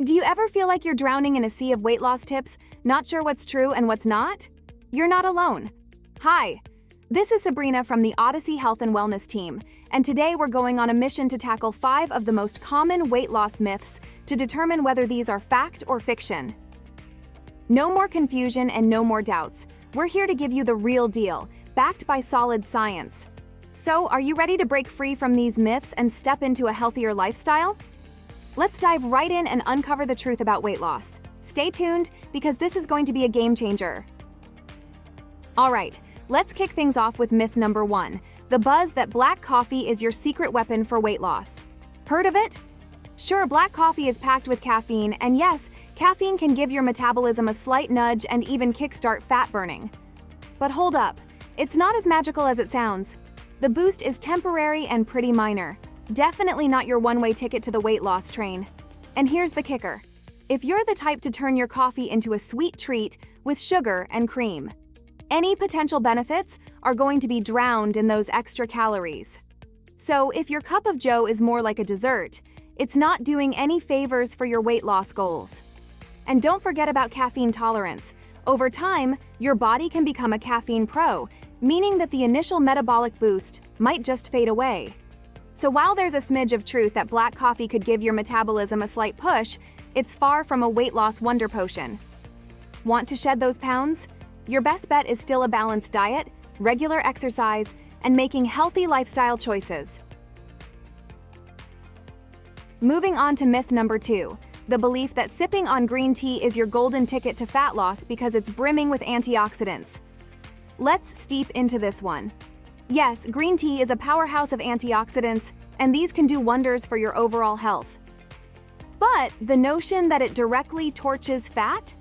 Do you ever feel like you're drowning in a sea of weight loss tips, not sure what's true and what's not? You're not alone. Hi, this is Sabrina from the Odyssey Health and Wellness team, and today we're going on a mission to tackle 5 of the most common weight loss myths to determine whether these are fact or fiction. No more confusion and no more doubts. We're here to give you the real deal, backed by solid science. So, are you ready to break free from these myths and step into a healthier lifestyle? Let's dive right in and uncover the truth about weight loss. Stay tuned, because this is going to be a game changer. All right, let's kick things off with myth number 1, the buzz that black coffee is your secret weapon for weight loss. Heard of it? Sure, black coffee is packed with caffeine, and yes, caffeine can give your metabolism a slight nudge and even kickstart fat burning. But hold up, it's not as magical as it sounds. The boost is temporary and pretty minor. Definitely not your one-way ticket to the weight loss train. And here's the kicker. If you're the type to turn your coffee into a sweet treat with sugar and cream, any potential benefits are going to be drowned in those extra calories. So if your cup of joe is more like a dessert, it's not doing any favors for your weight loss goals. And don't forget about caffeine tolerance. Over time, your body can become a caffeine pro, meaning that the initial metabolic boost might just fade away. So while there's a smidge of truth that black coffee could give your metabolism a slight push, it's far from a weight loss wonder potion. Want to shed those pounds? Your best bet is still a balanced diet, regular exercise, and making healthy lifestyle choices. Moving on to myth number 2, the belief that sipping on green tea is your golden ticket to fat loss because it's brimming with antioxidants. Let's steep into this one. Yes, green tea is a powerhouse of antioxidants, and these can do wonders for your overall health. But the notion that it directly torches fat?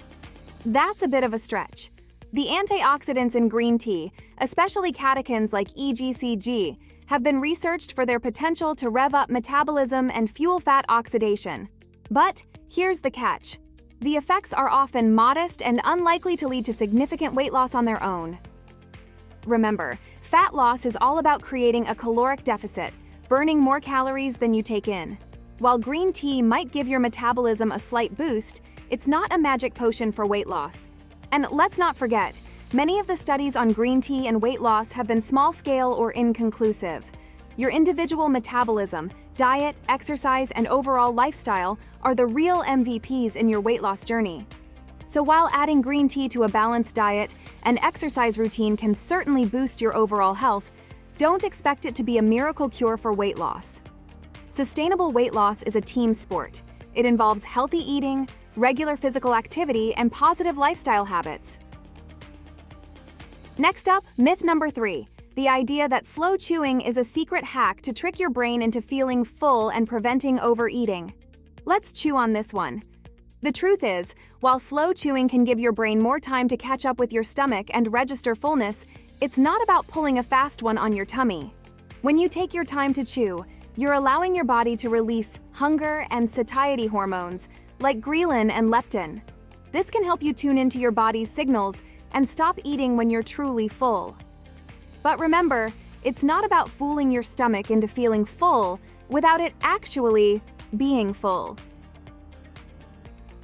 That's a bit of a stretch. The antioxidants in green tea, especially catechins like EGCG, have been researched for their potential to rev up metabolism and fuel fat oxidation. But here's the catch. The effects are often modest and unlikely to lead to significant weight loss on their own. Remember, fat loss is all about creating a caloric deficit, burning more calories than you take in. While green tea might give your metabolism a slight boost, it's not a magic potion for weight loss. And let's not forget, many of the studies on green tea and weight loss have been small-scale or inconclusive. Your individual metabolism, diet, exercise, and overall lifestyle are the real MVPs in your weight loss journey. So while adding green tea to a balanced diet and exercise routine can certainly boost your overall health, don't expect it to be a miracle cure for weight loss. Sustainable weight loss is a team sport. It involves healthy eating, regular physical activity, and positive lifestyle habits. Next up, myth number 3, the idea that slow chewing is a secret hack to trick your brain into feeling full and preventing overeating. Let's chew on this one. The truth is, while slow chewing can give your brain more time to catch up with your stomach and register fullness, it's not about pulling a fast one on your tummy. When you take your time to chew, you're allowing your body to release hunger and satiety hormones like ghrelin and leptin. This can help you tune into your body's signals and stop eating when you're truly full. But remember, it's not about fooling your stomach into feeling full without it actually being full.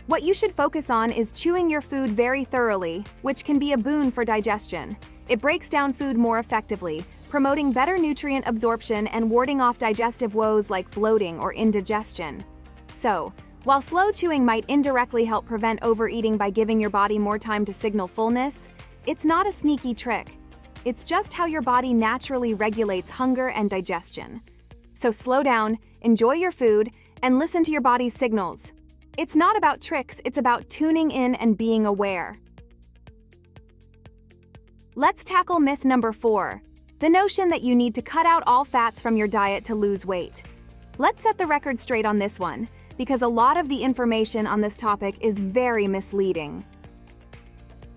What you should focus on is chewing your food very thoroughly, which can be a boon for digestion. It breaks down food more effectively, promoting better nutrient absorption and warding off digestive woes like bloating or indigestion. So, while slow chewing might indirectly help prevent overeating by giving your body more time to signal fullness, it's not a sneaky trick. It's just how your body naturally regulates hunger and digestion. So slow down, enjoy your food, and listen to your body's signals. It's not about tricks, it's about tuning in and being aware. Let's tackle myth number 4, the notion that you need to cut out all fats from your diet to lose weight. Let's set the record straight on this one, because a lot of the information on this topic is very misleading.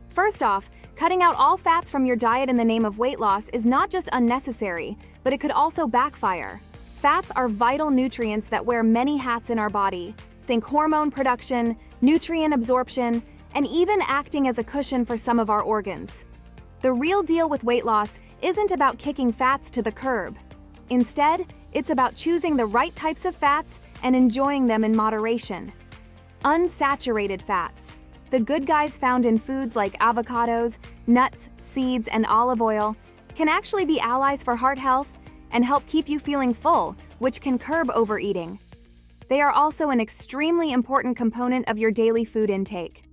First off, cutting out all fats from your diet in the name of weight loss is not just unnecessary, but it could also backfire. Fats are vital nutrients that wear many hats in our body. Think hormone production, nutrient absorption, and even acting as a cushion for some of our organs. The real deal with weight loss isn't about kicking fats to the curb. Instead, it's about choosing the right types of fats and enjoying them in moderation. Unsaturated fats. The good guys found in foods like avocados, nuts, seeds, and olive oil can actually be allies for heart health and help keep you feeling full, which can curb overeating. They are also an extremely important component of your daily food intake.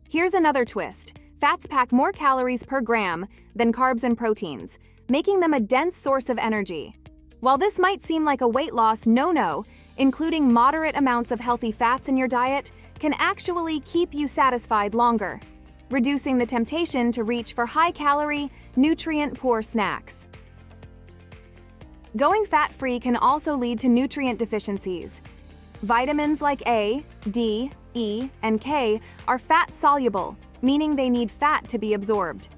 Here's another twist. Fats pack more calories per gram than carbs and proteins, making them a dense source of energy. While this might seem like a weight loss no-no, including moderate amounts of healthy fats in your diet can actually keep you satisfied longer, reducing the temptation to reach for high-calorie, nutrient-poor snacks. Going fat-free can also lead to nutrient deficiencies. Vitamins like A, D, E, and K are fat-soluble, meaning they need fat to be absorbed.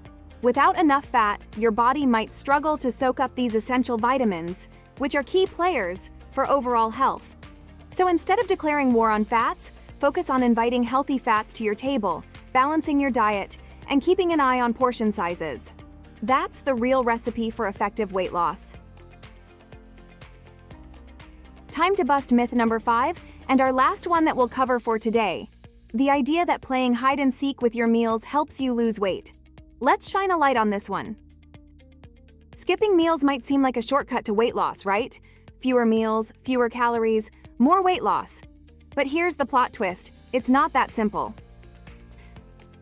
Without enough fat, your body might struggle to soak up these essential vitamins, which are key players for overall health. So instead of declaring war on fats, focus on inviting healthy fats to your table, balancing your diet, and keeping an eye on portion sizes. That's the real recipe for effective weight loss. Time to bust myth number 5, and our last one that we'll cover for today. The idea that playing hide and seek with your meals helps you lose weight. Let's shine a light on this one. Skipping meals might seem like a shortcut to weight loss, right? Fewer meals, fewer calories, more weight loss. But here's the plot twist. It's not that simple.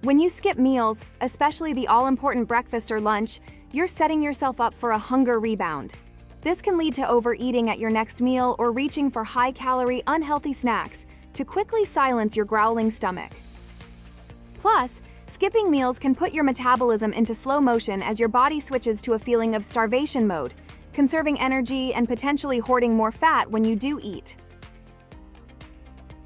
When you skip meals, especially the all-important breakfast or lunch, you're setting yourself up for a hunger rebound. This can lead to overeating at your next meal or reaching for high-calorie, unhealthy snacks to quickly silence your growling stomach. Plus, skipping meals can put your metabolism into slow motion as your body switches to a feeling of starvation mode, conserving energy and potentially hoarding more fat when you do eat.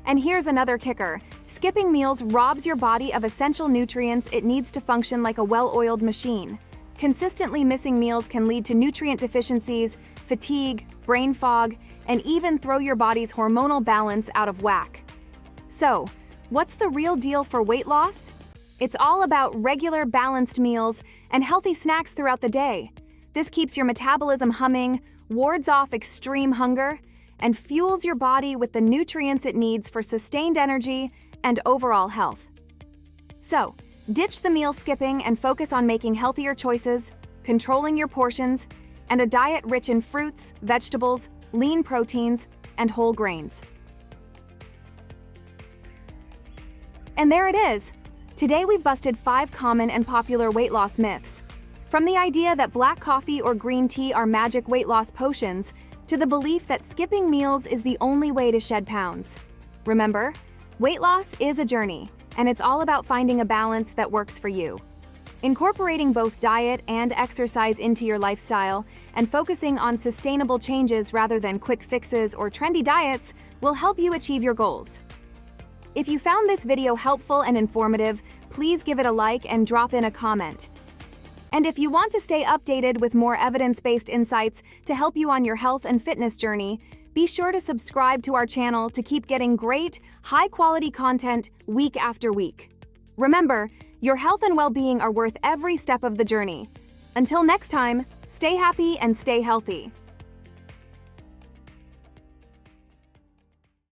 And here's another kicker. Skipping meals robs your body of essential nutrients it needs to function like a well-oiled machine. Consistently missing meals can lead to nutrient deficiencies, fatigue, brain fog, and even throw your body's hormonal balance out of whack. So, what's the real deal for weight loss? It's all about regular, balanced meals and healthy snacks throughout the day. This keeps your metabolism humming, wards off extreme hunger, and fuels your body with the nutrients it needs for sustained energy and overall health. So, ditch the meal skipping and focus on making healthier choices, controlling your portions, and a diet rich in fruits, vegetables, lean proteins, and whole grains. And there it is. Today we've busted 5 common and popular weight loss myths. From the idea that black coffee or green tea are magic weight loss potions, to the belief that skipping meals is the only way to shed pounds. Remember, weight loss is a journey, and it's all about finding a balance that works for you. Incorporating both diet and exercise into your lifestyle and focusing on sustainable changes rather than quick fixes or trendy diets will help you achieve your goals. If you found this video helpful and informative, please give it a like and drop in a comment. And if you want to stay updated with more evidence-based insights to help you on your health and fitness journey, be sure to subscribe to our channel to keep getting great, high-quality content week after week. Remember, your health and well-being are worth every step of the journey. Until next time, stay happy and stay healthy.